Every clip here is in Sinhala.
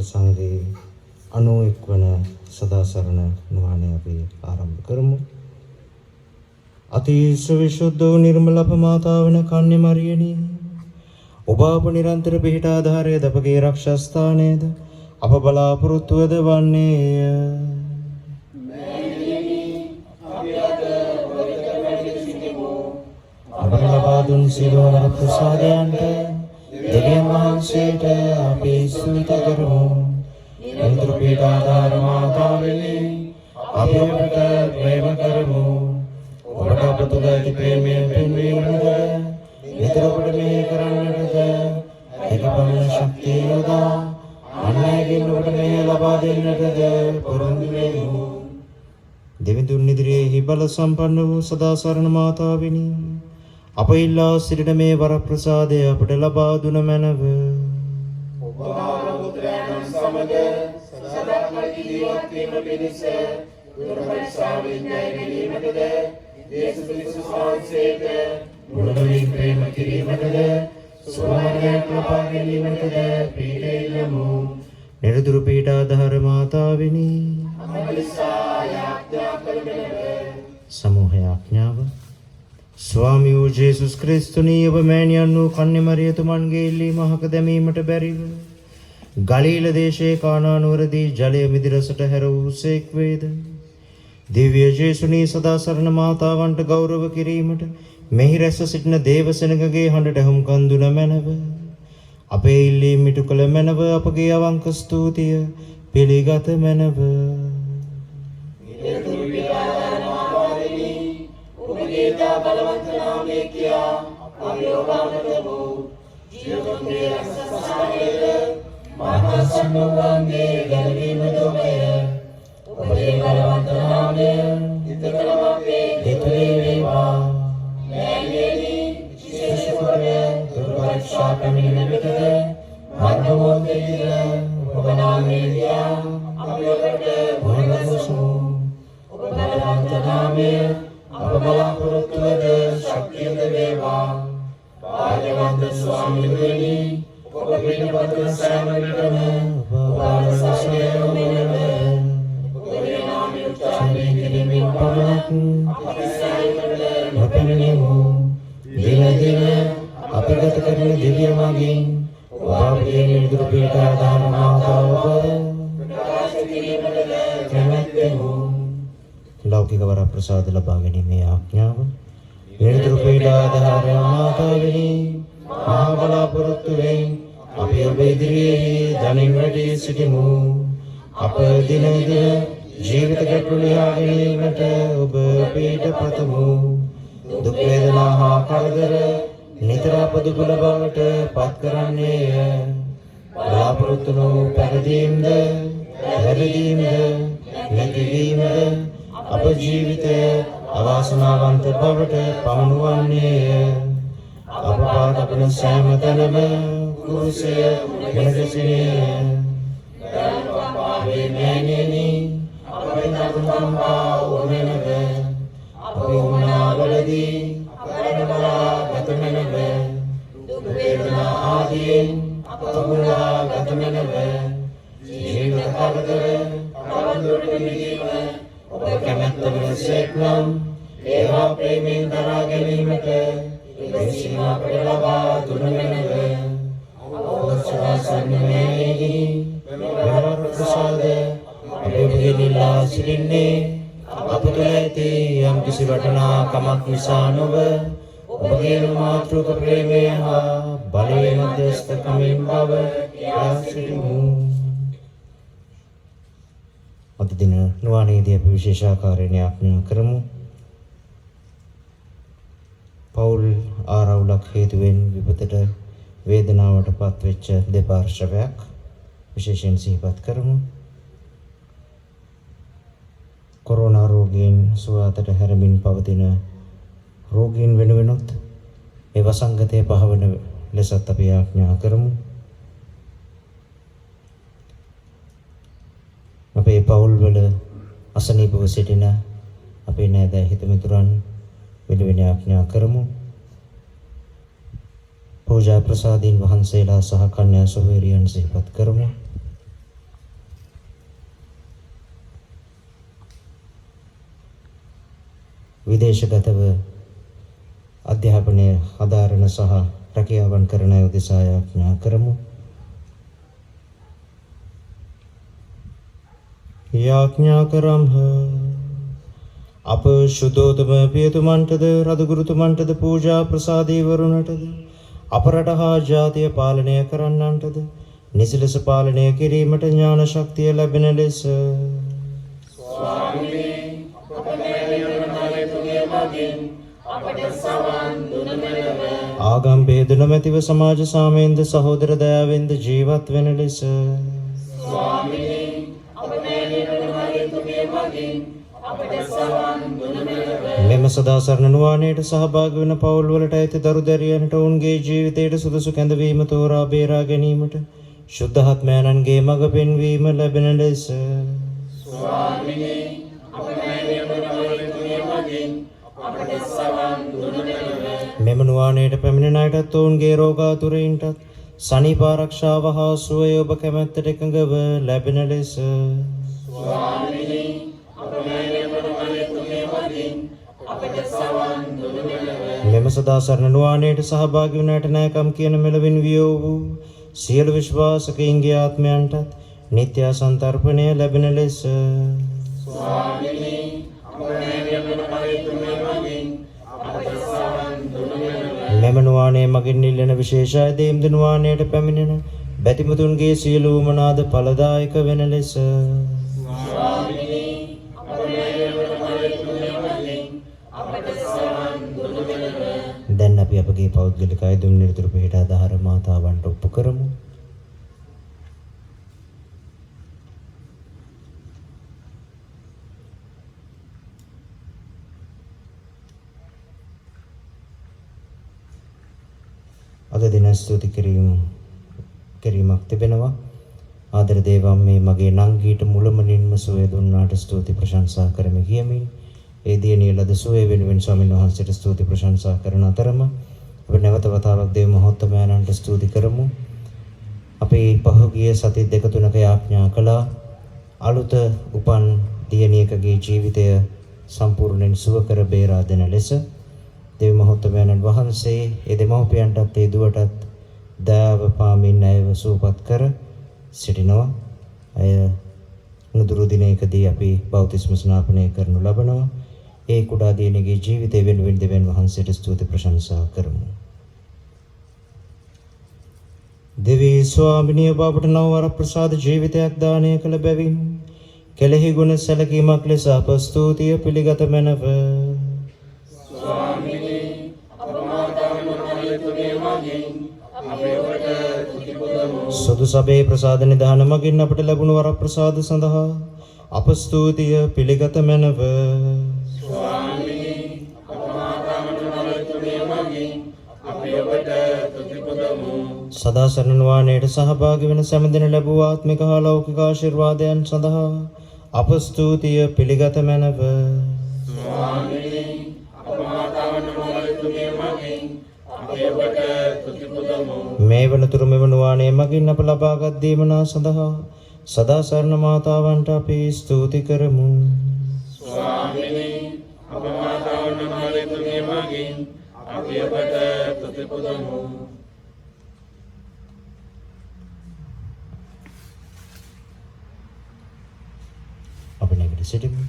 සංඝයේ 91 වන සදාසරණ නුවණේ අපි ආරම්භ කරමු. අතිශ විසුද්ධ වූ නිර්මල අපමාතා වන කන්‍ය මරියනි, ඔබ අප නිරන්තර පිහිට ආධාරයේද අපගේ රක්ෂස්ථානයේද අප බලාපොරොත්තුවද වන්නේය. අපට ලබා දුන් සියලු වර ප්‍රසාදයන්ට දෙවියන් වහන්සේට අපි ස්තුති කරමු. නිරන්තර පිහිට ආධාර මාතාවෙනි, අපි ඔබට ප්‍රේම කරමු. ඔබට අප තුළ ඇති ප්‍රේමයෙන් පෙන්වීමද නිතර ඔබට මෙහෙය කරන්නටද එකපමණ ශක්තිය යොදා අන්‍යයන්ගෙන් ඔබට මෙහෙය ලබා දෙන්නටද පොරොන්දු වෙමු. දෙවිඳුන් ඉදිරියේ බල සම්පන්න වූ සදාසරණ මාතාවෙනි, අප ඉල්ලා සිටින මේ වරප්‍රසාදය අපට ලබා දුන මැනව. ඔබ පුත්‍රයන් සමග සදාකාලික ජීවත් වීම පිණිස දුර්වර්ෂාවෙන් ණය ගැනීමටද යේසුස් ක්‍රිස්තුස් වහන්සේට මුළුමනින් ප්‍රේම කිරීමටද සුවමාර්ගයක් ලබා ගැනීමටද පිළිපෙළමු. නිරතුරු පීඩ ආධාර මාතාවෙනි, සමූහය ආඥාව. ස්වාමී වූ ජේසුස් ක්‍රිස්තුනී ඔබ මෑණියන් වූ කන්‍ය මරියතුමන්ගේ ඉල්ලීම අහක දැමීමට බැරිව ගලීල දේශයේ කානා නුවරදී ජලය මිදිරසට හැර වූසේක් වේද? දිව්‍ය ජේසුනී සදාසරණ මාතාවන්ට ගෞරව කිරීමට මෙහි රැස් සිටින දේවසෙනගගේ හඬට හුම්කන් දුන මැනව. අපේ ඉල්ලීම මිටු කළ මැනව. අපගේ අවංක ස්තුතිය පිළිගත මැනව. බලවන්ත නාමයේ කියා අපි ඔබවටම ජීවතුන්ගේ රක්ෂාසාරයේද මාතා සම්මුඛයේ ගැලවීම දුමය. ඔබේ බලවන්ත නාමය නිතරම අපේ දෙතුලේ වේවා. මෑණියනි, විශේෂ කොට දුර්වර්ෂා පැමිණෙන විටද මර්ධමෝදයේ ඔබ නාමයේ කියා අපි ඔබට වරදසමු. ඔබ බලවන්ත නාමය අප බලාපොරොත්තුවද ශක්තියද වේවා. භාග්‍යවන්ත ස්වාමීනි, ඔබ පිළිපද සෑම විටම ඔබ ආශාසනය මෙලව ඔබේ නාමය උච්චාරණය කිරීමෙන් පමණක් අපි සෑමකට නොපෙනෙමු. දින දින අපි ගත කරන දිව්‍ය මාර්ගයෙන් ඔබ අපගේ නිදුර පිට ආදාන මාතාව ප්‍රකාශ කිරීමටද කැමැත්තෙමු. ලෞකික වර ප්‍රසාද ලබා ගැනීමේ ආඥාව. නිරතුරු පීඩාදාර මාතාවෙනි, මහා බලාපොරොත්තුවෙන් අපි ඔබ ඉදිරියේ දනින් වැඩි සිටිමු. අප දින දින ජීවිත ගැටලු ලියා ගැනීමට ඔබ පිට පතමු. දුක් වේදනා හා කරදර නිතර අප දුබල බවට පත් කරන්නේය. බලාපොරොත්තු වූ පැරදීම්ද වැරදීම්ද නැතිවීමද අප ජීවිතය අවාසනාවන්ත බවට පමුණුවන්නේය. අප පාදපන සෑම තැනම කුරුසය වෙනදසිනේය. දරුවන්ගේ මෑණියනි, අපේ නතුකම්පා ඕනෙනද අපේ උමනාවලදී අපරණබලා ගතමනව දුක් වේදනා ආදීන් අප මුලා ගතමනව ජීවිත කරදර තවදුරටත් මිදීම ඔබ කැමැත්ත වනසේක් නම් ඒවා ප්‍රේමයෙන් දරා ගැනීමට විසින් අපට ලබා දුන මැනව. අවසරසන්නමේහි මෙවර ප්‍රසාද අපි ඔබගෙන් ඉල්ලා සිටින්නේ අප තුළ ඇති යම් කිසි වටිනාකමක් නිසා නොව ඔබගේ මාතෘක ප්‍රේමය හා බලයේ මධ්‍යස්ථකමින් බව කියා සිටිමු. අද දින නුවණේදී අපි විශේෂාකාරයෙන් යාඥා කරමු. පෞල් ආරවුලක් හේතුවෙන් විපතට වේදනාවට පත්වෙච්ච දෙපාර්ශ්වයක් විශේෂයෙන් සිහිපත් කරමු. කොරෝනා රෝගීන් සුවතට හැරමින් පවතින රෝගීන් වෙනුවෙනුත් ඒ වසංගතය පහවන ලෙසත් අපි යාඥා කරමු. අපේ පවුල්වල අසනීපව සිටින අපේ නෑදෑ හිතමිතුරන් වෙනුවෙන් යාඥා කරමු. පූජා ප්‍රසාදීන් වහන්සේලා සහ කන්‍යා සොහොයුරියන් සිහිපත් කරමු. විදේශගතව අධ්‍යාපනය හදාරන සහ රැකියාවන් කරන අය උදෙසා යාඥා කරමු. යාඥා කරම්හ. අප ශුද්ධෝතම පියතුමන්ටද රදගුරුතුමන්ටද පූජා ප්‍රසාදී වරුණටද අප රට හා ජාතිය පාලනය කරන්නන්ටද නිසි ලෙස පාලනය කිරීමට ඥාන ශක්තිය ලැබෙන ලෙස ආගම් භේද නොමැතිව සමාජ සාමයෙන්ද සහෝදර දයාවෙන්ද ජීවත් වෙන ලෙස මෙම සදාසරණ නුවණේට සහභාගී වන පවුල් වලට ඇති දරු දැරියන්ට ඔවුන්ගේ ජීවිතයට සුදුසු කැඳවීම තෝරා බේරා ගැනීමට ශුද්ධාත්මයන්ගේ මඟ පෙන්වීම ලැබෙන ලෙස මෙම නුවණේට පැමිණෙන අයටත් ඔවුන්ගේ රෝගාතුරයින්ටත් සනීප ආරක්ෂාව හා සුවය ඔබ කැමැත්තට එකඟව ලැබෙන ලෙස මෙම සදාසරණ නුවණේට සහභාගී වන අයට නායකම් කියන මෙලවින් වියෝ වූ සියලු විශ්වාසකයින්ගේ ආත්මයන්ටත් නිත්‍ය සන්තර්පණය ලැබෙන ලෙස මෙම නුවණේ මගින් නිල්ලෙන විශේෂ ආදීම් නුවණේට පැමිණෙන බැතිමතුන්ගේ සියලු උමනාද ඵලදායක වෙන ලෙස දැන් අපි අපගේ පෞද්ගලික අයදුම් නිරතුරු පිහිට ආධාර මාතාවන්ට ඔප්පු කරමු. අද දින ස්තුති කිරීමක් තිබෙනවා. ආදර දේවම් මේ මගේ නංගීට මුලමනින්ම සුවය දුන්නාට ස්තුති ප්‍රශංසා කරමි කියමින් ඒ දියණිය ලද සුවය වෙනුවෙන් ස්වාමීන් වහන්සේට ස්තුති ප්‍රශංසා කරන අතරම අපි නැවත වතාවක් දේව මහත්මයාණන්ට ස්තුති කරමු. අපි පහුගිය සති දෙක තුනක යාඥා කළා අලුත උපන් දියණියකගේ ජීවිතය සම්පූර්ණයෙන් සුව කර බේරා දෙන ලෙස දේව මහත්මයාණන් වහන්සේ ඒ දෙමව්පියන්ටත් ඒ දුවටත් දයාව පාමින් ඇයව සුවපත් කර සිටිනවා. අය නුදුරු දිනයකදී අපි බෞතිස්ම ස්නාපනය කරනු ලබනවා. ඒ කුඩා දියණියගේ ජීවිතය වෙනුවෙන් දෙවියන් වහන්සේට ස්තුති ප්‍රශංසා කරමු. දෙවී ස්වාමිනිය බවට නව වර ප්‍රසාද ජීවිතයක් දානය කළ බැවින් කෙලෙහි ගුණ සැලකීමක් ලෙස අප ස්තුතිය පිළිගත මැනව. ස්වාමිනී අප මාතාවන මහලතුගේ මගින් අපි ඔබට තුති පුදමු. සුදු සබේ ප්‍රසාද නිදාන මගින් අපට ලැබුණු වර ප්‍රසාද සඳහා අප ස්තුතිය පිළිගත මැනව. ස්වාමිනී අප මාතාවන මහලතුගේ මගින් අපි ඔබට තුති පුදමු. සදාසරණ නුවණේට සහභාගී වෙන සෑම ලැබූ ආත්මික හා ලෞකික ආශිර්වාදයන් සඳහා අප ස්තුතිය පිළිගත මැනව. ස්වාමිනී අප මාතාවන මහලතුගේ මගින් අපි ඔබට තුති පුදමු. මේ වනතුරු මෙම නුවණේ මගින් අප ලබාගත් දීමනා සඳහා සදා සරණ මාතාවන්ට අපි ස්තුති කරමු. ස්වාමිනී අප මාතාවන මරිතුමිය මගින් අපි ඔබට තුති පුදමු. අපි නැගිට සිටිමු.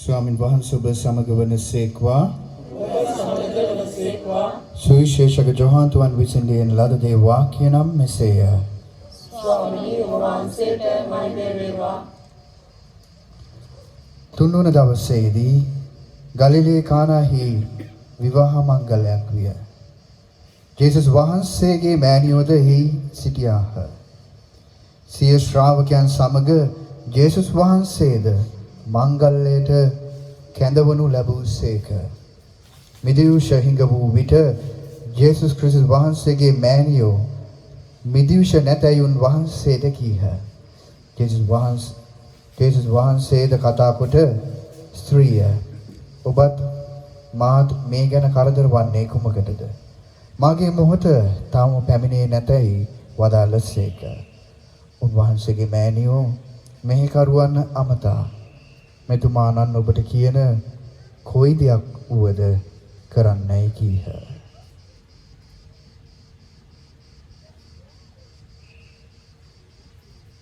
ස්වාමින් වහන්සේ ඔබ සමග වනසේක්වා. සුවිශේෂක ජොහාන්තුන් විසින් ලියන ලද දේ වාක්‍ය නම් මෙසේය. ස්වාමී වහන්සේට මහිම වේවා. තුන්වන දවසේදී ගලිලේ කානාහි විවාහ මංගලයක් විය. ජේසුස් වහන්සේගේ මෑණියෝද එහි සිටියාහ. සිය ශ්‍රාවකයන් සමග ජේසුස් වහන්සේද මංගල්‍යයට කැඳවනු ලැබුසේක. මිදිවුෂ හිඟ වූ විට ජේසුස් ක්‍රිස්තුස් වහන්සේගේ මෑණියෝ මිදිවුෂ නැතැයුන් වහන්සේට කීහ. ජේසුස් වහන්සේද කතා කොට ස්ත්‍රිය ඔබත් මාත් මේ ගැන කරදර වන්නේ කුමකටද? මාගේ මොහොත තාම පැමිණේ නැතැයි වදාළසේක. උන්වහන්සේගේ මෑණියෝ මෙහෙකරුවන් අමතා මෙතුමාණන් ඔබට කියන කොයි දෙයක් වුවද කරන්නයි කීහ.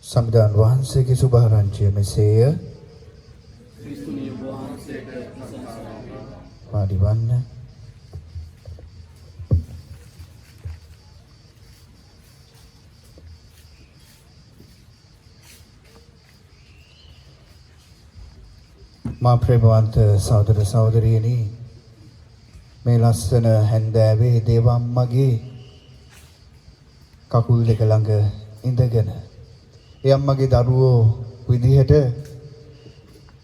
සම්දාන් වහන්සේගේ සුභාරංචිය මෙසේය. වාඩි වන්න. මා ප්‍රේමවන්ත සහෝදර සහෝදරියනි, මේ ලස්සන හැන්දෑවේ දේව අම්මගේ කකුල් දෙක ළඟ ඉඳගෙන ඒ අම්මගේ දරුවෝ විදිහට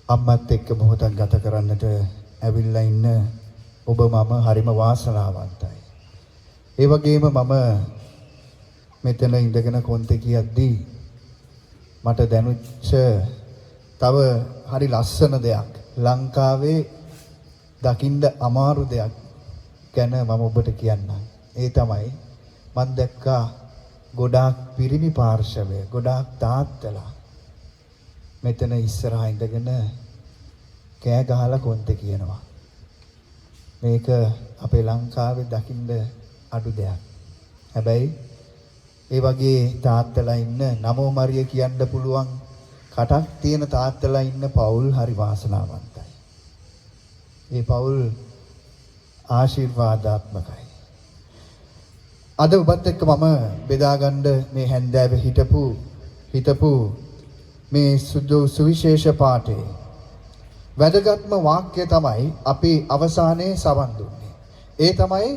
අම්මත් එක්ක මොහොතක් ගත කරන්නට ඇවිල්ලා ඉන්න ඔබ මම හරිම වාසනාවන්තයි. ඒ වගේම මම මෙතන ඉඳගෙන කොන්තේ කියද්දී මට දැනුච්ච තව හරි ලස්සන දෙයක්, ලංකාවේ දකින්න අමාරු දෙයක් ගැන මම ඔබට කියන්නම්. ඒ තමයි මම දැක්කා ගොඩාක් පිරිමි පාර්ශවය, ගොඩාක් තාත්තලා මෙතන ඉස්සරහා ඉඳගෙන කෑ ගහලා කොන්තේ කියනවා. මේක අපේ ලංකාවේ දකින්න අඩු දෙයක්. හැබැයි ඒ වගේ තාත්තලා ඉන්න නමෝ මරිය කියන්න පුළුවන් කටක් තියෙන තාත්තලා ඉන්න පවුල් හරි වාසනාවන්තයි. ඒ පවුල් ආශිර්වාදාත්මකයි. අද ඔබත් එක්ක මම බෙදාගන්න මේ හැන්දෑවේ හිටපු මේ සුවිශේෂ පාඨයේ වැදගත්ම වාක්‍ය තමයි අපි අවසානයේ සවන් දුන්නේ. ඒ තමයි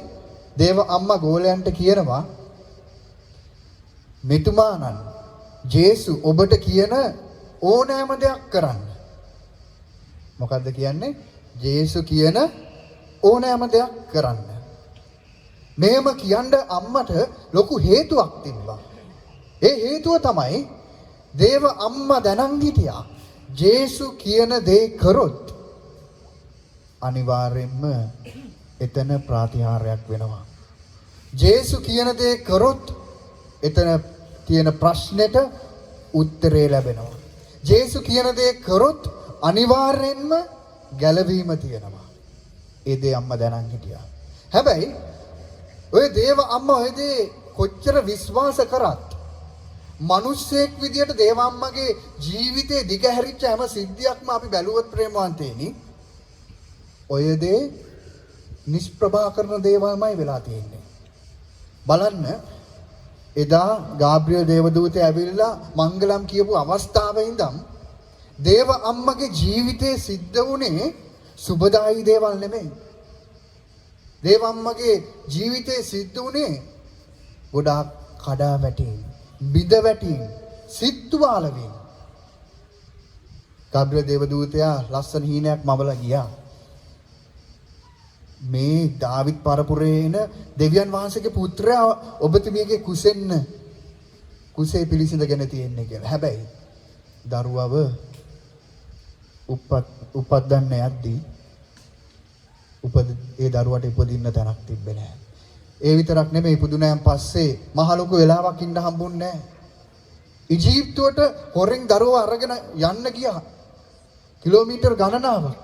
දේව අම්මා ගෝලයන්ට කියනවා මෙතුමාණන් ජේසු ඔබට කියන ඕනෑම දෙයක් කරන්න. මොකද්ද කියන්නේ? ජේසු කියන ඕනෑම දෙයක් කරන්න. මේම කියන්න අම්මට ලොකු හේතුවක් තිබ්බා. ඒ හේතුව තමයි දේව අම්මා දැනන් හිටියා ජේසු කියන දේ කරොත් අනිවාර්යෙන්ම එතන ප්‍රාතිහාර්යයක් වෙනවා. ජේසු කියන දේ කරොත් එතන තියෙන ප්‍රශ්නෙට උත්තරේ ලැබෙනවා. ජේසු කියන දේ කරොත් අනිවාර්යෙන්ම ගැලවීම තියෙනවා. ඒ දේ අම්මා දැනන් හිටියා. හැබැයි ඔය දේව අම්මා ඔය දේ කොච්චර විශ්වාස කරත් මිනිස්සෙක් විදියට දේව අම්මගේ ජීවිතේ දිගහැරිච්ච හැම සිද්ධියක්ම අපි බැලුවොත් ප්‍රේමවන්තේනි ඔය දේ නිෂ්ප්‍රභා කරන දේවල්මයි වෙලා තියෙන්නේ. බලන්න එදා ගාබ්‍රියල් දේවදූතයා ඇවිල්ලා මංගලම් කියපු අවස්ථාවේ ඉඳන් දේව අම්මගේ ජීවිතේ සිද්ධ වුණේ සුබදායි දේවල් නෙමෙයි. දේව අම්මගේ ජීවිතේ සිද්ධ වුණේ ගොඩාක් කඩා වැටීම්, බිඳ වැටීම්, සිත්තුවාල වීම. ගාබ්‍රියල් දේවදූතයා ලස්සන හීනයක් මවලා ගියා. මේ දාවිත් පරපුරේ එන දෙවියන් වහන්සේගේ පුත්‍රයා ඔබතුමියගේ කුසේ පිළිසිඳගෙන තියෙන්නේ කියලා. හැබැයි දරුවව උපද්දන්න යද්දී ඒ දරුවට ඉපදින්න තැනක් තිබ්බේ නැහැ. ඒ විතරක් නෙමෙයි ඉපදුනයන් පස්සේ මහ ලොකු වෙලාවක් ඉන්න හම්බුන්නේ නැහැ. ඊජිප්තුවට හොරෙන් දරුවව අරගෙන යන්න ගියා. කිලෝමීටර් ගණනාවක්.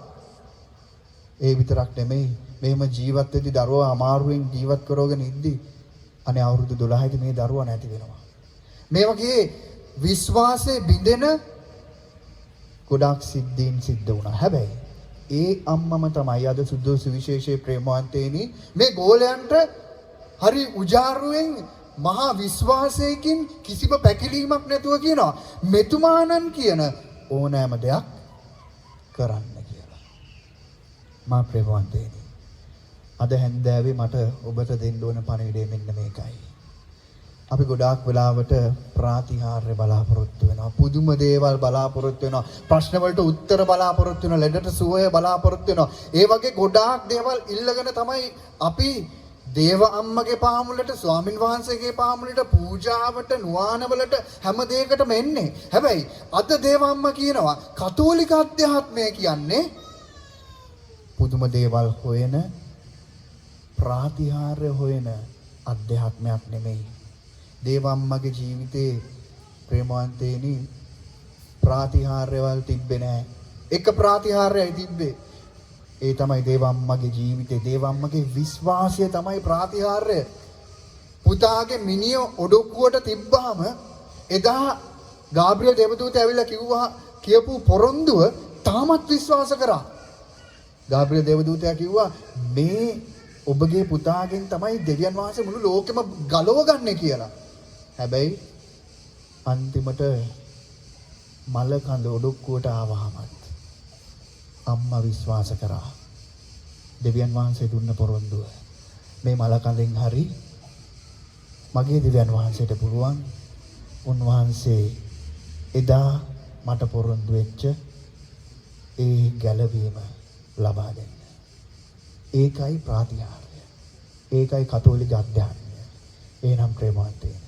ඒ විතරක් නෙමෙයි මෙහෙම ජීවත් වෙද්දී දරුවා අමාරුවෙන් ජීවත් කරවගෙන ඉද්දි අනේ අවුරුදු 12දී මේ දරුවා නැති වෙනවා. මේ වගේ විශ්වාසයේ බිඳෙන ගොඩාක් සිද්ධීන් සිද්ධ වුණා. හැබැයි ඒ අම්මම තමයි අද සුදු සුවිශේෂයේ ප්‍රේමවන්තේනි මේ ගෝලයන්ට හරි උජාරුවෙන් මහා විශ්වාසයකින් කිසිම පැකිලීමක් නැතුව කියනවා මෙතුමානන් කියන ඕනෑම දෙයක් කරන්න කියලා. මා ප්‍රේමවන්තේනි අද හැන්දෑවේ මට ඔබට දෙන්න ඕන පණිවිඩය මෙන්න මේකයි. අපි ගොඩාක් වෙලාවට ප්‍රාතිහාර්ය බලාපොරොත්තු වෙනවා. පුදුම දේවල් බලාපොරොත්තු වෙනවා. ප්‍රශ්න වලට උත්තර බලාපොරොත්තු වෙනවා. ලෙඩට සුවය බලාපොරොත්තු වෙනවා. ඒ වගේ ගොඩාක් දේවල් ඉල්ලගෙන තමයි අපි දේව අම්මගේ පාමුලට, ස්වාමින් වහන්සේගේ පාමුලට, පූජාවට, නුවානවලට හැම දෙයකටම එන්නේ. හැබැයි අද දේව අම්මා කියනවා කතෝලික අධ්‍යාත්මය කියන්නේ පුදුම දේවල් හොයන ප්‍රාතිහාර්ය හොයන අධ්‍යාත්මයක් නෙමෙයි. දේව අම්මගේ ජීවිතේ ප්‍රේමවන්තේනි ප්‍රාතිහාර්යවල් තිබ්බේ නැහැ. එක ප්‍රාතිහාර්යයි තිබ්බේ. ඒ තමයි දේව අම්මගේ ජීවිතේ. දේව අම්මගේ විශ්වාසය තමයි ප්‍රාතිහාර්ය. පුතාගේ මිනිය ඔඩොක්කුවට තිබ්බාම එදා ගාබ්‍රියල් දේවදූතයා ඇවිල්ලා කියපු පොරොන්දුව තාමත් විශ්වාස කරා. ගාබ්‍රියල් දේවදූතයා කිව්වා මේ ඔබගේ පුතාගෙන් තමයි දෙවියන් වහන්සේ මුළු ලෝකෙම ගලව ගන්න කියලා. හැබැයි අන්තිමට මල කඳ ඔඩොක්කුවට ආවහමත් අම්මා විශ්වාස කරා. දෙවියන් වහන්සේ දුන්න පොරොන්දුව. මේ මල කඳෙන් හරි මගේ දෙවියන් වහන්සේට පුළුවන් උන්වහන්සේ එදා මට පොරොන්දු වෙච්ච ඒ ගැලවීම ලබා දෙන්න. ඒකයි ප්‍රාතිහාර්ය. ඒකයි කතෝලික අධ්‍යාත්මය. එනම් ප්‍රේමවන්තයනි.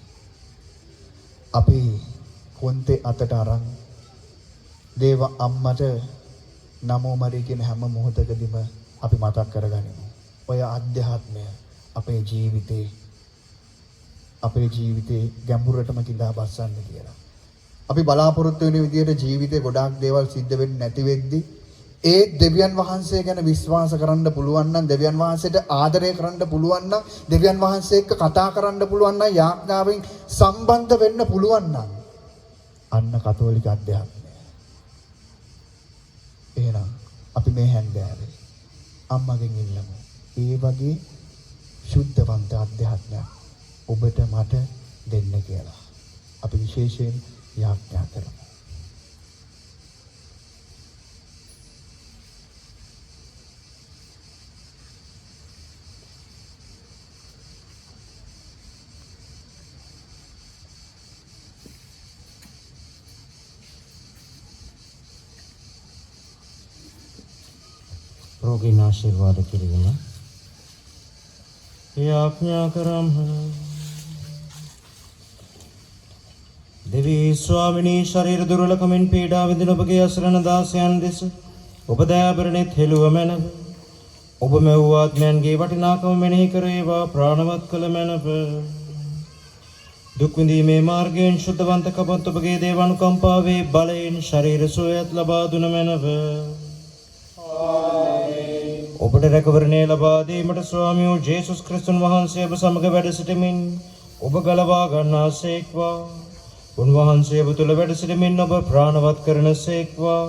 අපි කොන්තේ අතට අරන් දේව අම්මට නමෝ මරී කියන හැම මොහොතකදීම අපි මතක් කරගනිමු. ඔය අධ්‍යාත්මය අපේ ජීවිතේ ගැඹුරටම කිඳා බස්සන්න කියලා. අපි බලාපොරොත්තු වෙන විදිහට ජීවිතේ ගොඩාක් දේවල් සිද්ධ වෙන්නේ නැති වෙද්දී ඒ දෙවියන් වහන්සේ ගැන විශ්වාස කරන්න පුළුවන් නම්, දෙවියන් වහන්සේට ආදරය කරන්න පුළුවන් නම්, දෙවියන් වහන්සේ එක්ක කතා කරන්න පුළුවන් නම්, යාඥාවෙන් සම්බන්ධ වෙන්න පුළුවන් නම් අන්න කතෝලික අධ්‍යාත්මය. එහෙනම් අපි මේ හැන්දෑවේ අම්මගෙන් ඉල්ලමු. ඒ වගේ සුද්ධවන්ත අධ්‍යාත්මයක් ඔබට මට දෙන්න කියලා. අපි විශේෂයෙන් යාඥා කරමු. රෝගීන් ආශිර්වාද කිරීම යාඥා කරම්හ. දෙවී ස්වාමිනී ශරීර දුර්වලකමින් පීඩා විඳින ඔබගේ අසරණ දාසයන් දෙස ඔබ දයාබරණෙත් හෙළුව මැනව. ඔබ මෙව් ආත්මයන්ගේ වටිනාකම මෙනෙහි කරේවා ප්‍රාණවත් කළ මැනව. දුක් විඳීමේ මාර්ගයෙන් ශුද්ධවන්ත කපත් ඔබගේ දේවානුකම්පාවේ බලයෙන් ශරීර සුවයත් ලබා දුන මැනව. ඔබට රැකවරණය ලබා දීමට ස්වාමියෝ ජේසුස් ක්‍රිස්තුන් වහන්සේ ඔබ සමග වැඩ සිටමින් ඔබ ගලවා ගන්නාසේක්වා. උන්වහන්සේ ඔබ තුළ වැඩ සිටමින් ඔබ ප්‍රාණවත් කරනසේක්වා.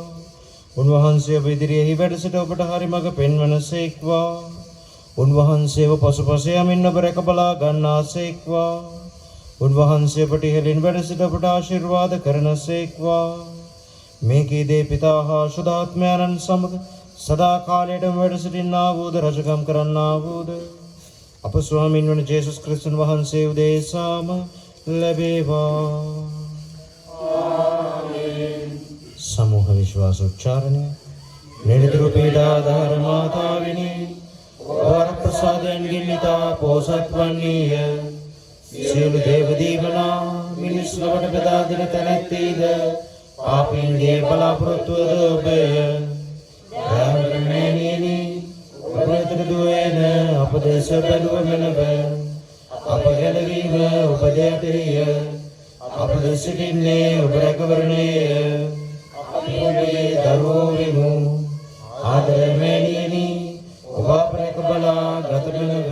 උන්වහන්සේ ඔබ ඉදිරියෙහි වැඩ සිට ඔබට හරි මඟ පෙන්වනසේක්වා. උන්වහන්සේ ඔබ පසුපස යමින් ඔබ රැක බලා ගන්නාසේක්වා. උන්වහන්සේ ඔබට ඉහළින් වැඩ සිට ඔබට ආශිර්වාද කරනසේක්වා. මේකී දේ පිතා හා ශුද්ධාත්මයන්න් සමග සදා කාලයටම වැඩ සිටින්නා වූද රජකම් කරන්නා වූද අප ස්වාමින් වන ජේසුස් ක්‍රිස්තුන් වහන්සේ උදෙසාම ලැබේවා. समूह विश्वास उच्चारण निरतरु पीडाधार माताविनी वर प्रसादन गिन्निता पोसत्वनीय සියලු දේව දීමනා මිනිස් ලොවට බෙදා දෙන තැනැත්තීද පාපීන්ගේ බලාපොරොත්තුවද ඔබය. ධර්මමෑණියනි ඔබ වෙතට දුවන අප දෙස බැලුව මැනව. අප ගැලවීම ඔබ දෙයටය. අප දෙස සිටින්නේ ඔබ රැකවරණය. අපි ඔබේ දරුවෝ වෙමු. ආදරමෑණියනි ඔබ අප රැක බලා ගත මැනව.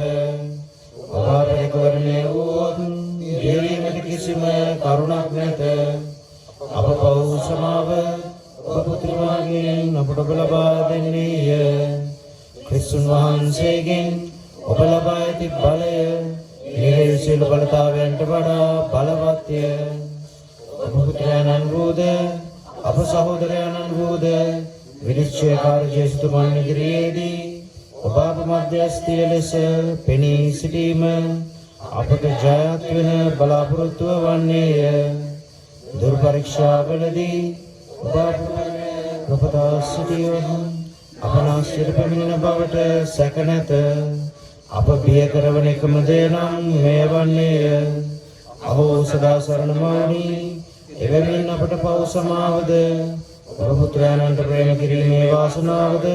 ඔබ අප රැකවරණය වූවොත් ගෙවීමට කිසිම කරුණක් නැත. අප පව් සමාව ඔබ පුත්‍රයාගෙන් අපට ඔබ ලබා දෙන්නේය. ක්‍රිස්තුන් වහන්සේගෙන් ඔබ ලබා ඇති බලය නිරේ සියලු බලතාවයන්ට වඩා බලවත්ය. ඔබ පුත්‍රයන්න් වූද අප සහෝදරයන්න් වූද විනිශ්චයකාර ජේසුතුමන් ඉදිරියේදී ඔබ අප මධ්‍යස්ථිය ලෙස පෙනී සිටීම අපට ජයත් වෙන බලාපොරොත්තුව වන්නේය. දුර්පරීක්ෂාවලදී ඔබ අපට සිටියොත් අප නාස්තියට පැමිණෙන බවට සැක නැත. අප බිය කරවන එකම දේ නම් මෙය වන්නේය. අහෝ සදා සරණ මවණි එවැනින් අපට පව් සමාවද ඔබ පුත්‍රයන්ට ප්‍රේම කිරීමේ වාසනාවද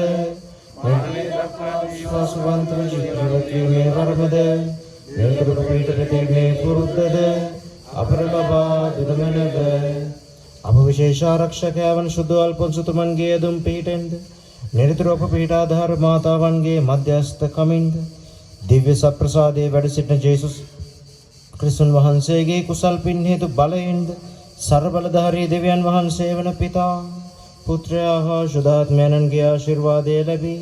විශ්වාසවන්තව ජීවත් වීමේ වරමද නිරතුරු පීඨ ප්‍රතිමේ පුරුද්දද අපර ලබා දුන මැනව. අප විශේෂ ආරක්ෂකයන් සුදු අල්පොන්සුතුමන්ගේ යදුම් පිහිටෙන්ද නිරතුරු අප පීඨාධාර මාතාවන්ගේ මධ්‍යස්ථ කමින්ද දිව්‍ය සප්‍රසාදයේ වැඩ සිටින ජේසුස් ක්‍රිස්තුන් වහන්සේගේ කුසල් පින් හේතු බලයෙන්ද ਸਰබලධාරී දෙවියන් වහන්සේ වන පිතා පුත්‍රයා හා ශුද්ධාත්මයන්ගේ ආශිර්වාදය ලැබී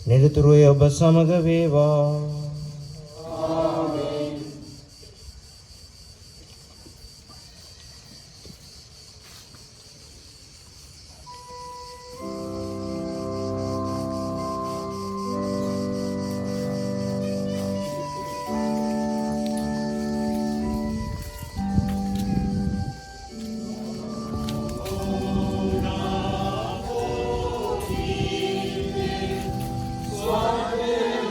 නිරතුරුව ඔබ සමග වේවා. Swami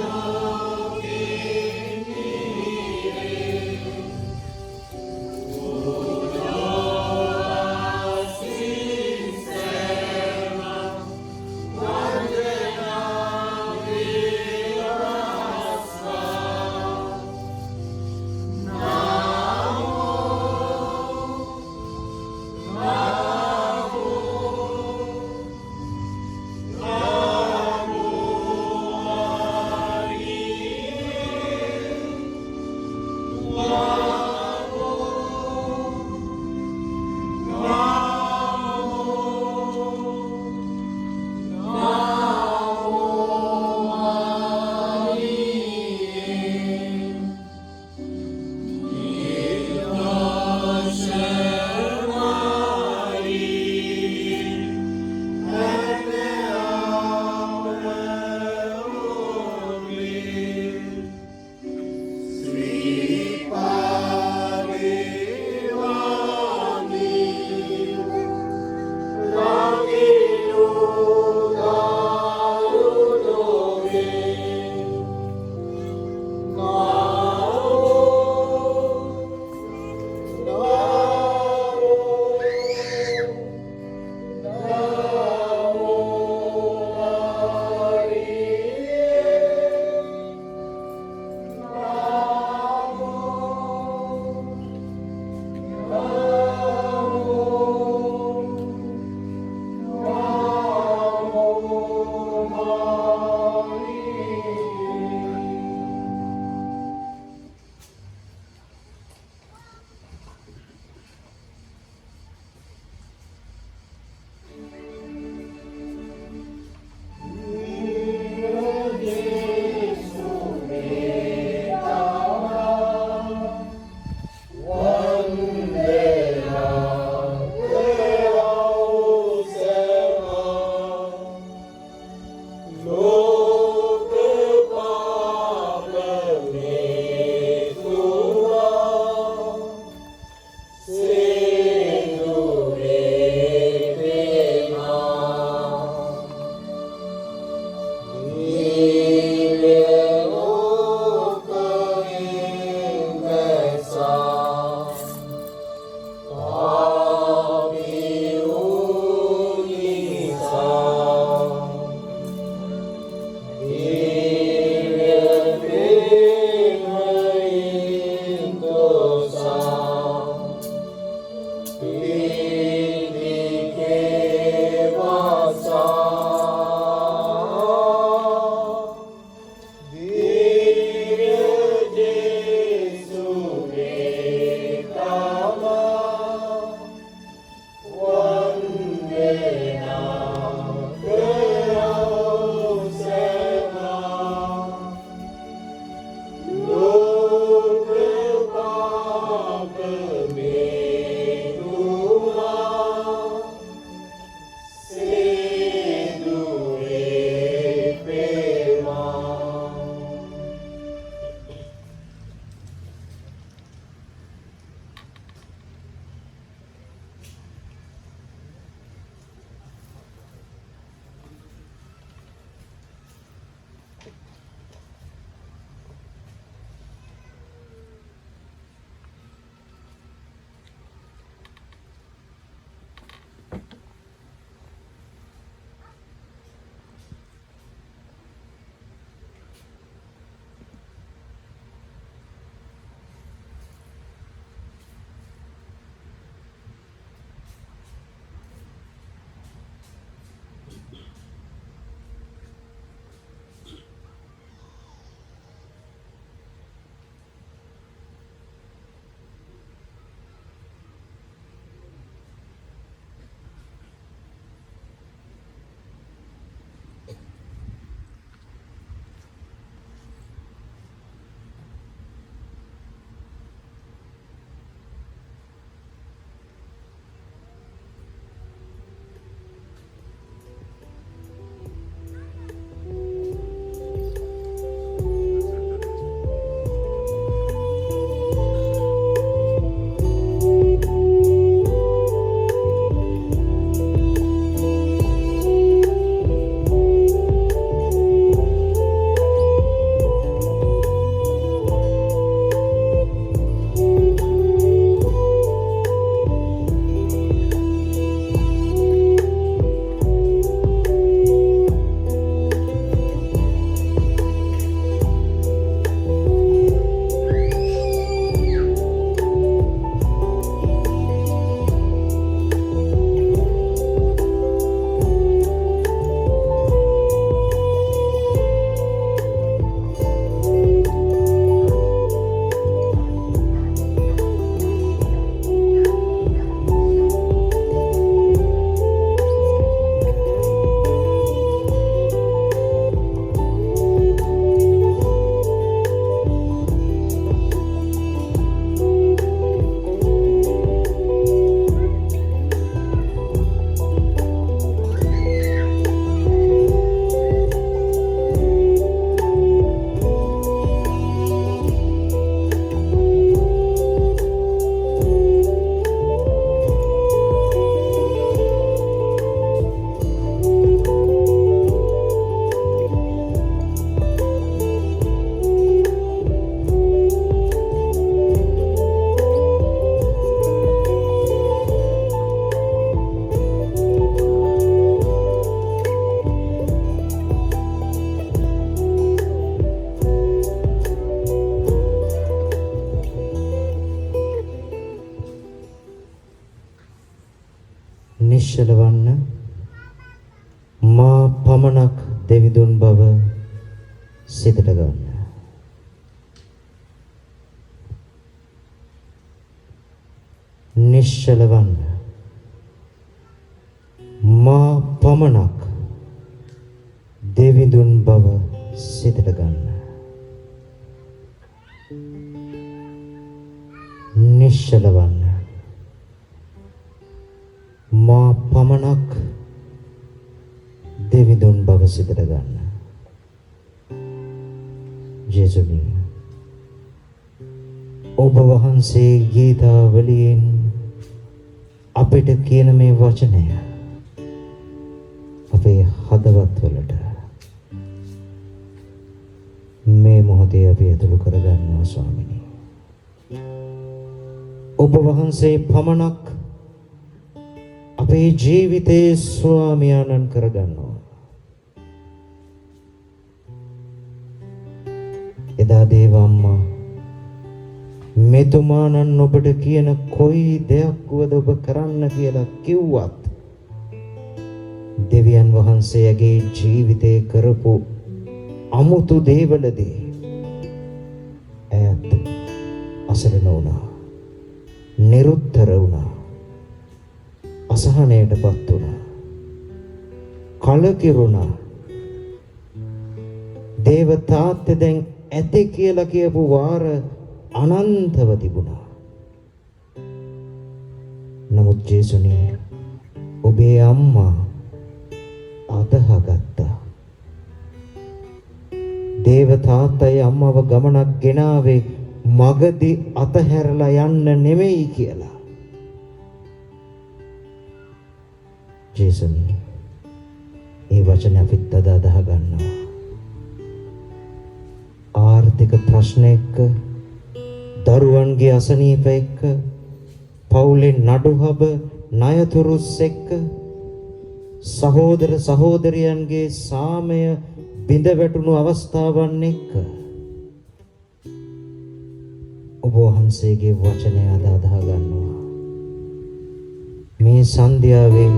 නිශ්චල වන්න මා පමණක් දෙවිදුන් බව සිතට ගන්න. නිශ්චල වන්න මා පමණක් දෙවිදුන් බව සිතට ගන්න. නිශ්චල වන්න මා පමණක් දෙවිදුන් බව සිතට ගන්න. ජේසුනි ඔබ වහන්සේ ගීතාවලියෙන් අපිට කියන මේ වචනය අපේ හදවත්වලට මේ මොහොතේ අපි ඇතුළු කරගන්නවා ස්වාමිනී. ඔබ වහන්සේ පමණක් අපේ ජීවිතේ ස්වාමියාණන් කරගන්නවා. එදා දේව අම්මා මෙතුමාණන් ඔබට කියන කොයි දෙයක් වුවද ඔබ කරන්න කියලා කිව්වත් දෙවියන් වහන්සේගේ ජීවිතේ කරපු අමුතු දේවලදී ඈත් අසරණ වුණා, නිරුත්තර වුණා, අසහනයටපත් වුණා, කලකිරුණා. දේව තාත්තේ දැන් ඇති කියලා කියපු වාර අනන්තව තිබුණා. නමුත් ජේසුනි ඔබේ අම්මා අදහගත්තා. දේව තාත්තයි අම්මව ගමනක් ගෙනාවේ මගදී අතහැරලා යන්න නෙමෙයි කියලා. ජේසුනි ඒ වචන අපිත් අදාහ ගන්නවා. ආර්ථික ප්‍රශ්න එක්ක, දරුවන්ගේ අසනීප එක්ක, පවුලේ නඩුහබ ණයතුරුස් එක්ක, සහෝදර සහෝදරියන්ගේ සාමය බිඳ වැටුණු අවස්ථාවන් එක්ක ඔබ වහන්සේගේ වචනය අදාහ ගන්නවා. මේ සන්ධ්‍යාවේ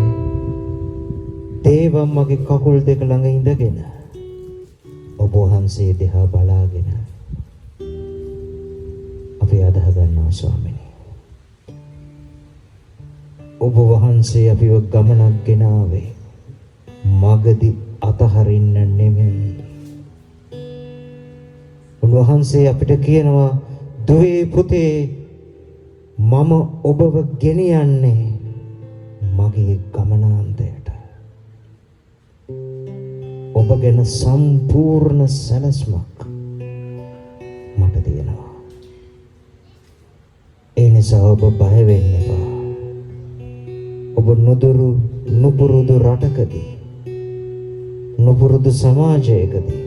දේවම්මගේ කකුල් දෙක ළඟ ඉඳගෙන ඔබ වහන්සේ දිහා බලාගෙන අපි අදහ ගන්නවා ස්වාමිනේ. ඔබ වහන්සේ අපිව ගමනක් ගෙනාවේ මගදී අතහරින්න නෙමෙයි. උන්වහන්සේ අපිට කියනවා දුවේ පුතේ මම ඔබව ගෙනියන්නේ මගේ ගමනාන්තයට. ඔබ ගැන සම්පූර්ණ සැලස්මක් මට තියෙනවා. ඒ නිසා ඔබ බය වෙන්න එපා. ඔබ නුදුරු නුපුරුදු රටකදී, නුපුරුදු සමාජයකදී,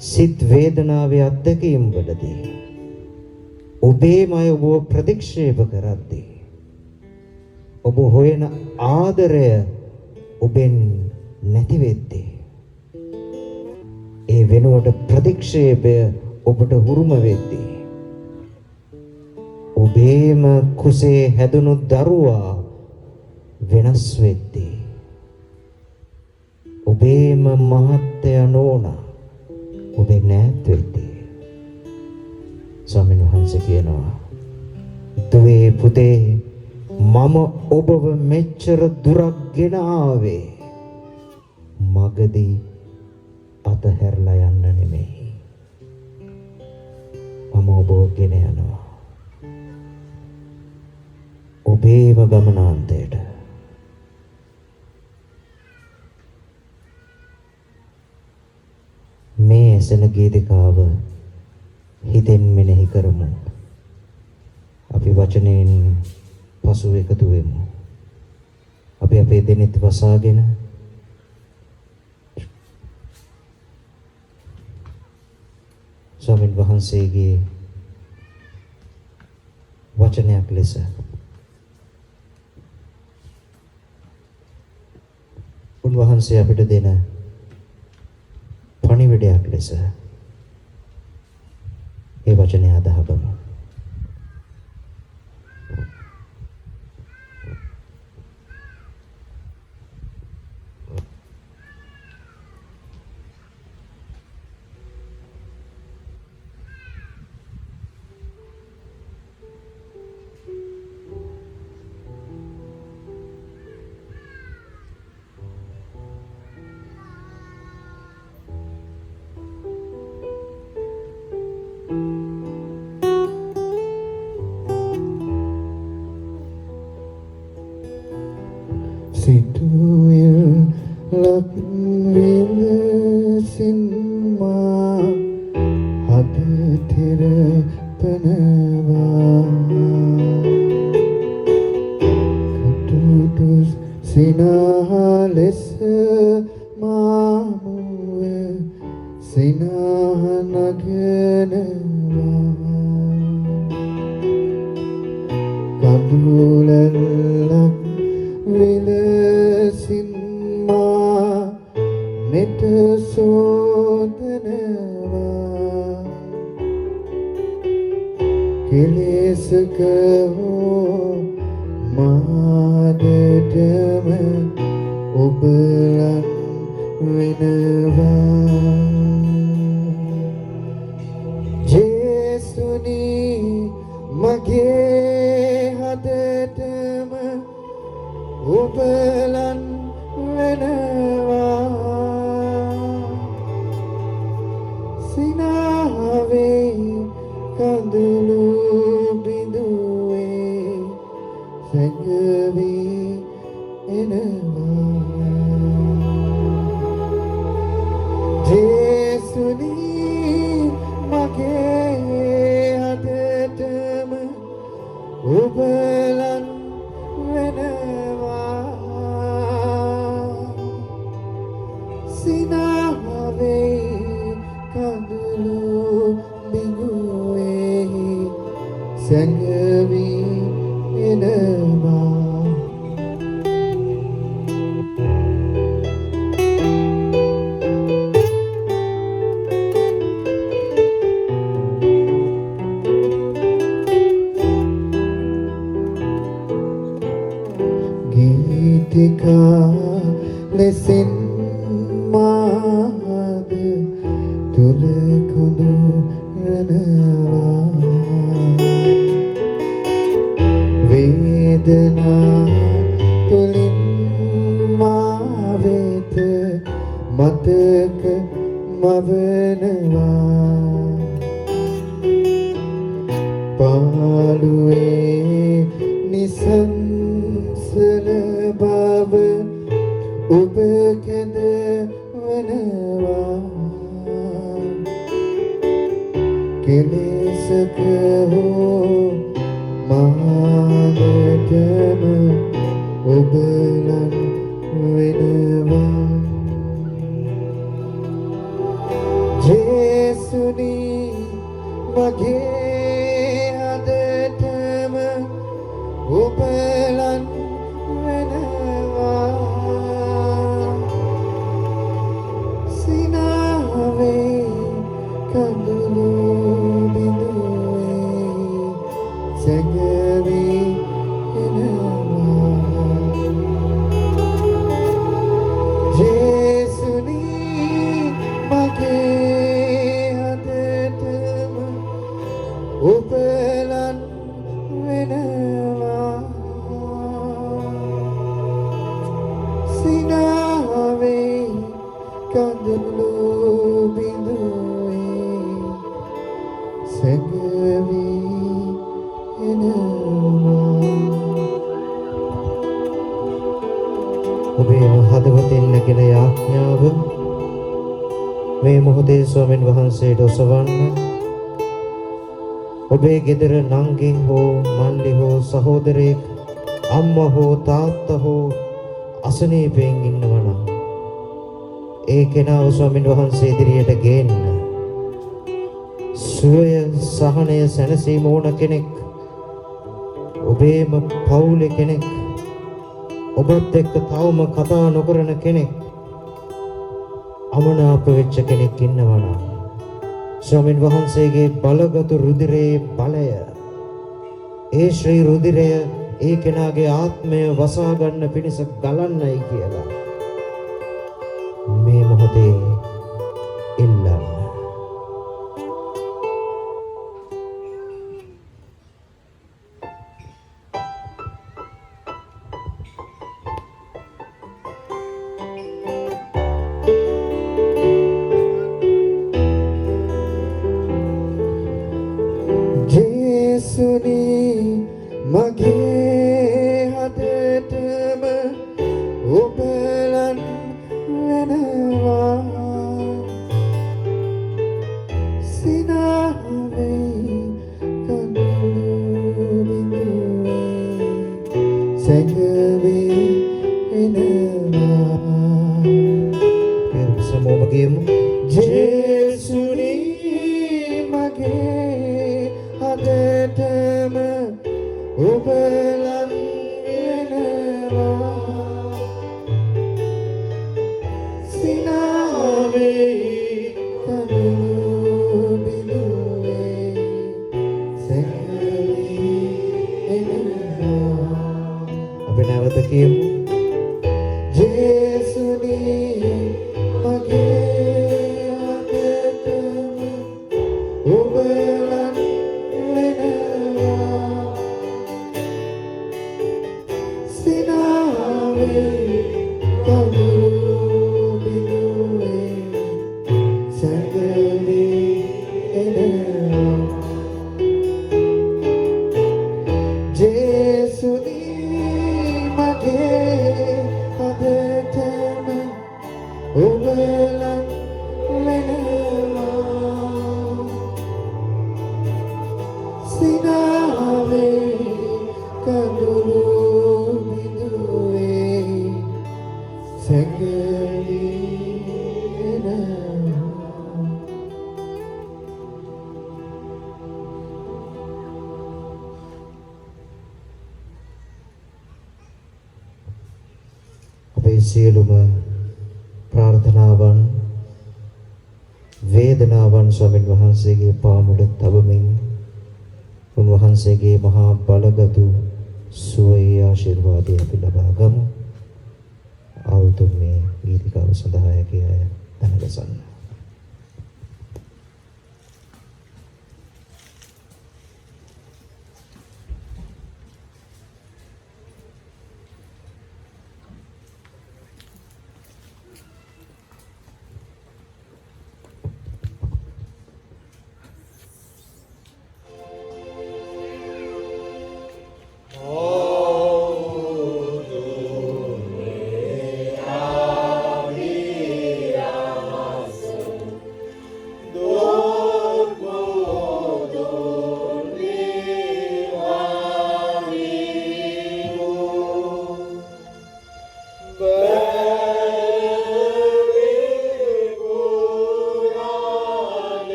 සිත් වේදනාවේ අත්දැකීම් වලදී ඔබේම අය ඔබ ප්‍රතික්ෂේප කරද්දී ඔබ හොයන ආදරය ඔබෙන් නැති වෙද්දී ඒ වෙනුවට ප්‍රතික්ෂේපය ඔබට හුරුම වෙද්දී ඔබේම කුසේ හැදුණු දරුවා වෙනස් වෙද්දී ඔබේම මහත්ය නෝනා ඔබෙන් ඈත් වෙද්දී ස්වාමීන් වහන්සේ කියනවා දුවේ පුතේ මම ඔබව මෙච්චර දුරක් ගෙන ආවේ මගදී අතහැරලා යන්න නෙමෙයි. මම ඔබව ගෙන යනවා ඔබේම ගමනාන්තයට. මේ ඇසෙන ගීතිකාව හිතෙන් මෙනෙහි කරමු. අපි වචනයෙන් පසු එකතු වෙමු. අපි අපේ දෙනෙත් වසාගෙන ස්වාමීන් වහන්සේගේ වචනයක් ලෙස උන්වහන්සේ අපිට දෙන පණිවිඩයක් ලෙස ඒ වචනය අදහගමු. තිරපනවා කටුටු සිනහ ලෙස මාමුව සිනහ නගනවා කඳුලක් විලසින් මා මෙත සෝදනවා කෙලෙසක හෝ මාදටම ඔබලන් වෙනවා ජේසුනි මගේ හදටම ඔබලන් වෙනවා සිනාවේ කඳුළු බිඳුවේ සැඟවී එනවා ජේසුනි මගේ හදටම ඔබලන් වෙනවා සිනාවේ කඳුළු බිඳුවේ සැඟවී එනවා ගීතිකා ලෙසින් මාද තුල කුඳු රනවා වේදනා තුලින් මා වෙත මතක මවනවා පාළුවේ නිසංසල බව ඔබ කැඳ වනවා කෙලෙසක හෝ මාදටම ඔබලන් වෙනවා ජේසුනි මගේ හදටම ඔබලන් වෙනවා සිනාවේ කඳුළු බිඳුවේ සැඟවී එනවා ජේසුනි මගේ හදටම ඔබලන් වෙනවා සිනාවේ කඳුළු බිඳුවේ සැඟවී එනවා ඔබේ හදවතින් නැගෙන යාඥාව මේ මොහොතේ ස්වාමීන් වහන්සේට ඔසවන්න ඔබේ ගෙදර නංගි හෝ මල්ලි හෝ සහෝදරයෙක් අම්මා හෝ තාත්තා හෝ අසනීපයෙන් ඉන්නවා නම් ඒ කෙනාව ස්වාමීන් වහන්සේ ඉදිරියට ගේන්න සුවය සහනය සැනසීම ඕන කෙනෙක් ඔබේම පවුලේ කෙනෙක් ඔබත් එක්ක තවම කතා නොකරන කෙනෙක් අමනාප වෙච්ච කෙනෙක් ඉන්නවා නම් ස්වාමීන් වහන්සේගේ බලගත් රුධිරයේ බලය ඒ ශ්‍රී රුධිරය ඒ කෙනාගේ ආත්මය වසා ගන්න පිණිස ගලන්නයි කියලා මේ මොහොතේ ඉල්ලන්න ජේසුනි මගේ හදටම ඔබලන් වෙනවා සිනාවේ ලං වෙනවා සිනාවේ කඳුළු බිඳුවේ සැඟවී එනවා අපි නැවත කියමු ජේසුනී මගේ අතටම ඔබ ලං වෙනවා සිනාවේ කඳුළු බිඳුවේ සැඟවී එනවා ජේසුනී මගේ අදටම ඔබ ලං වෙනවා සිනාවේ කඳුළු බිඳුවේ සැඟවී එනවා අපේ සියලුම ප්‍රාර්ථනාවන් වේදනාවන් ස්වාමීන් වහන්සේගේ පාමුල තබමින් උන්වහන්සේගේ මහා බලගතු සුවයේ ආශිර්වාදය අපි ලබා ගමු. ආවුතුම් මේ ගීතිකාව සඳහා යකී අය දැනගසන්න.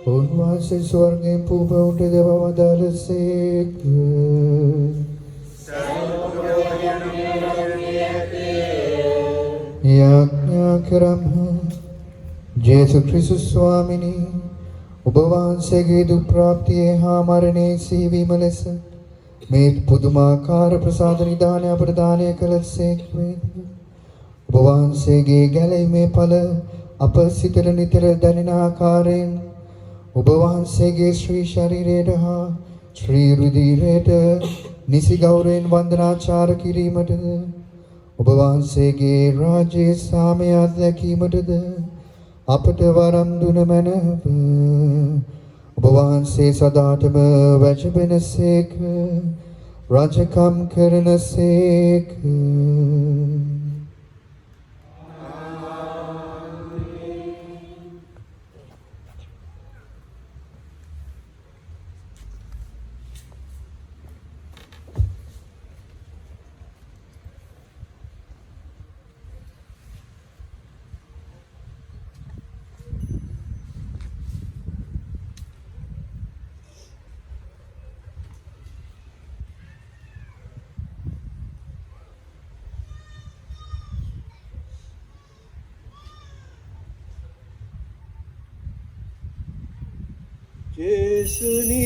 උන්වහන්සේ ස්වර්ගයෙන් පූප උට දෙවවදාලසේක යාඥා කරමු ජේසු ක්‍රිස්තුස් ස්වාමිනී ඔබ වහන්සේගේ දුක් ප්‍රාප්තියේ හා මරණයේ සිහිවීම ලෙස මේ පුදුමාකාර ප්‍රසාද නිදානය අපට දානය කළසේක වේද ඔබ වහන්සේගේ ගැලීමේ ඵල අප සිතට නිතර දැනෙන ආකාරයෙන් ඔබ වහන්සේගේ ශ්‍රී ශරීරයට හා ශ්‍රී රුධිරයට නිසි ගෞරවයෙන් වන්දනාචාර කිරීමටද ඔබ වහන්සේගේ රාජ්‍යයේ සාමය අත්දැකීමටද අපට වරම් දුන මැනව ඔබ වහන්සේ සදාටම වැජබෙනසේක රජකම් කරනසේක යේසුනි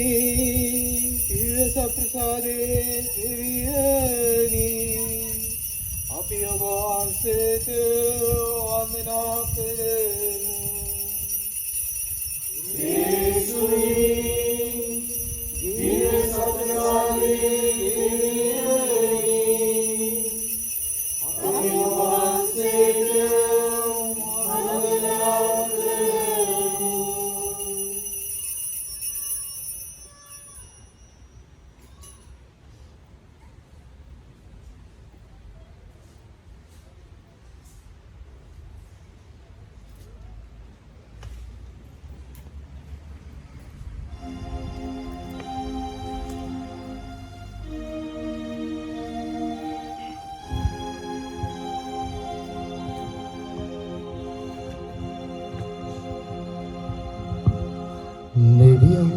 පියස ප්‍රසාදේ දෙවියනි අපි ඔබ වහන්සේට වන්දනා කරමු. යේසුනි පියස ප්‍රසාදේ දෙවියනි අපි ඔබ වහන්සේට වන්දනා කරමු. දෙවියන්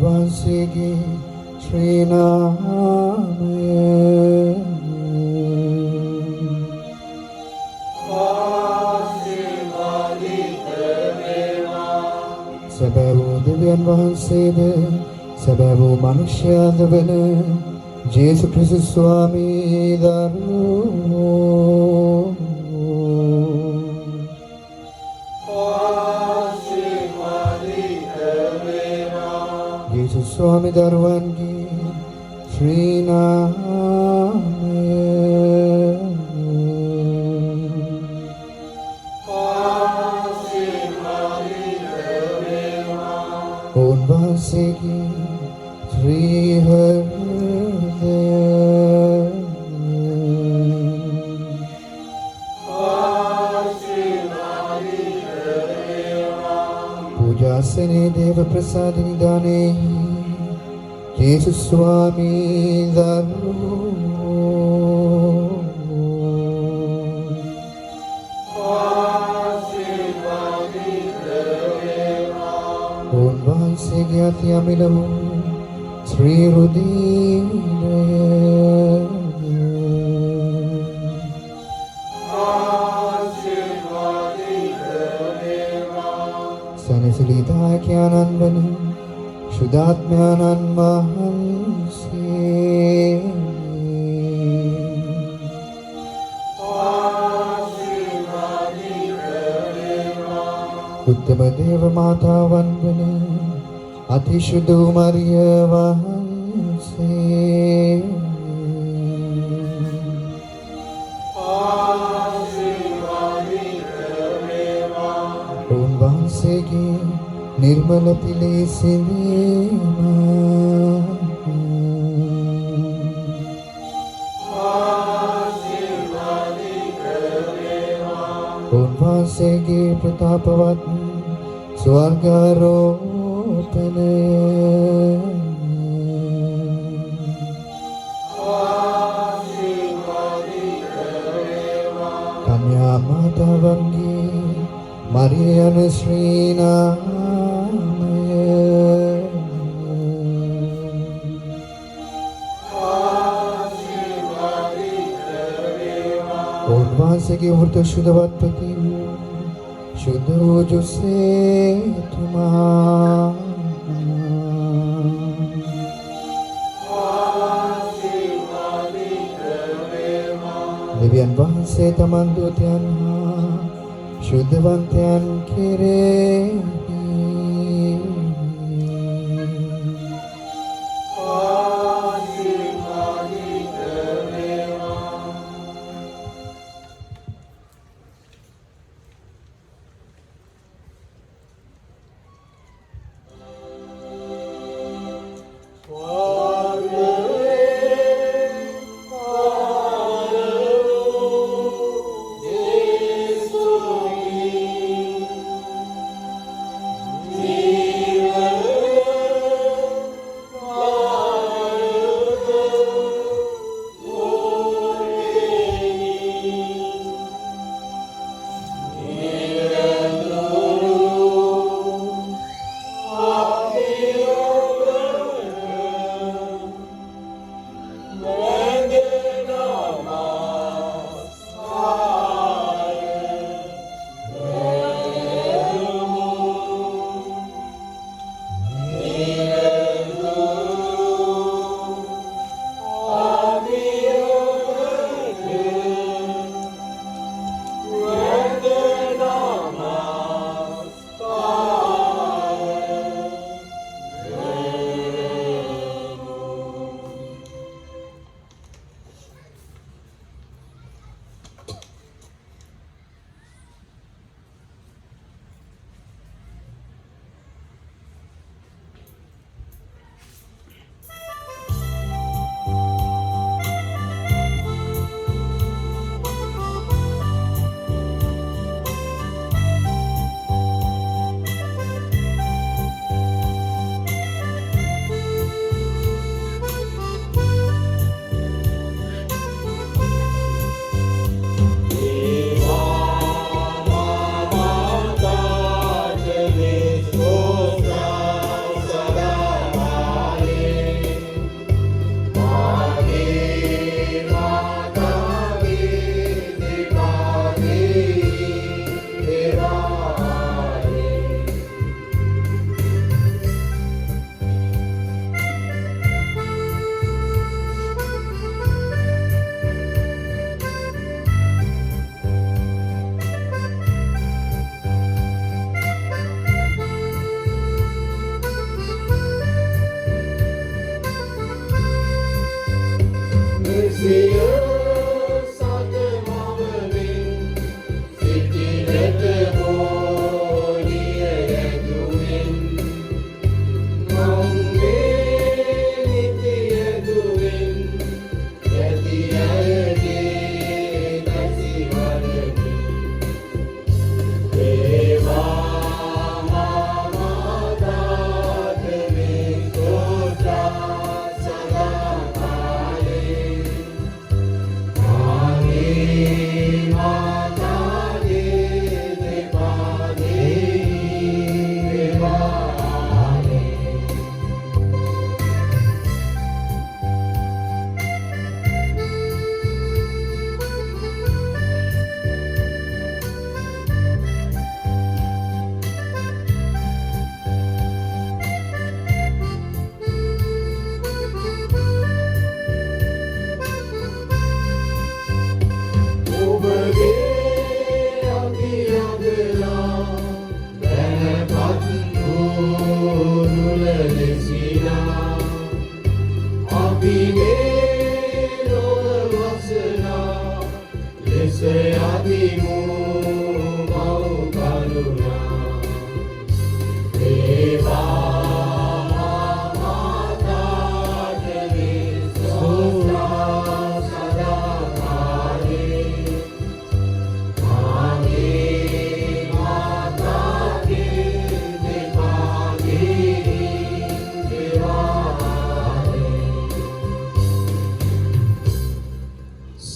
වහන්සේගේ ශ්‍රී නාමය සැබෑ දෙවියන් වහන්සේද සැබෑ වූ මනුෂ්‍යයන්ද වන ජේසු ක්‍රිස්තුස් ස්වාමී දරුවෝ ජේසුස් ස්වාමී දරුවන්ගේ ශ්‍රී නාමය උන්වහන්සේගේ ශ්‍රී හෘදය පූජාසනේ දේව ප්‍රසාද නිදානෙහි ජේසුස් ස්වාමී දරුවෝ උන්වහන්සේගේ අති අමිල වූ ශ්‍රී රුධිරය සැනසිලිදායකයන්න් වන ශුද්ධාත්මයන්න් වහන්සේ උත්තම දේව මාතාවන් වන අතිශුද්ධ මරිය වහන්සේ උන්වහන්සේගේ නිර්මල පිළිසිඳීම උන්වහන්සේගේ ප්‍රතාපවත් ස්වර්ගාරෝපණය කන්‍යා මාතාවන්ගේ මරියන ශ්‍රී නාමය උන්වහන්සේගේ වෘත ශුද්ධවත් ප්‍රති शुद्ध जुसे तुमा දෙවියන් වහන්සේ තමන් දූතයන් හා ශුද්ධවන්තයන් කෙරෙහි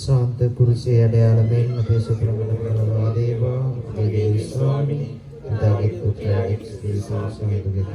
සාන්ත කුරුසේ අඩයාලමෙන් අපේ සුප්‍රමණ කරනවා දේවා. අපේ දේවී ස්වාමී, පිතාගේ පුත්‍රයාගේ ස්ත්‍රී සාසනයේ දුක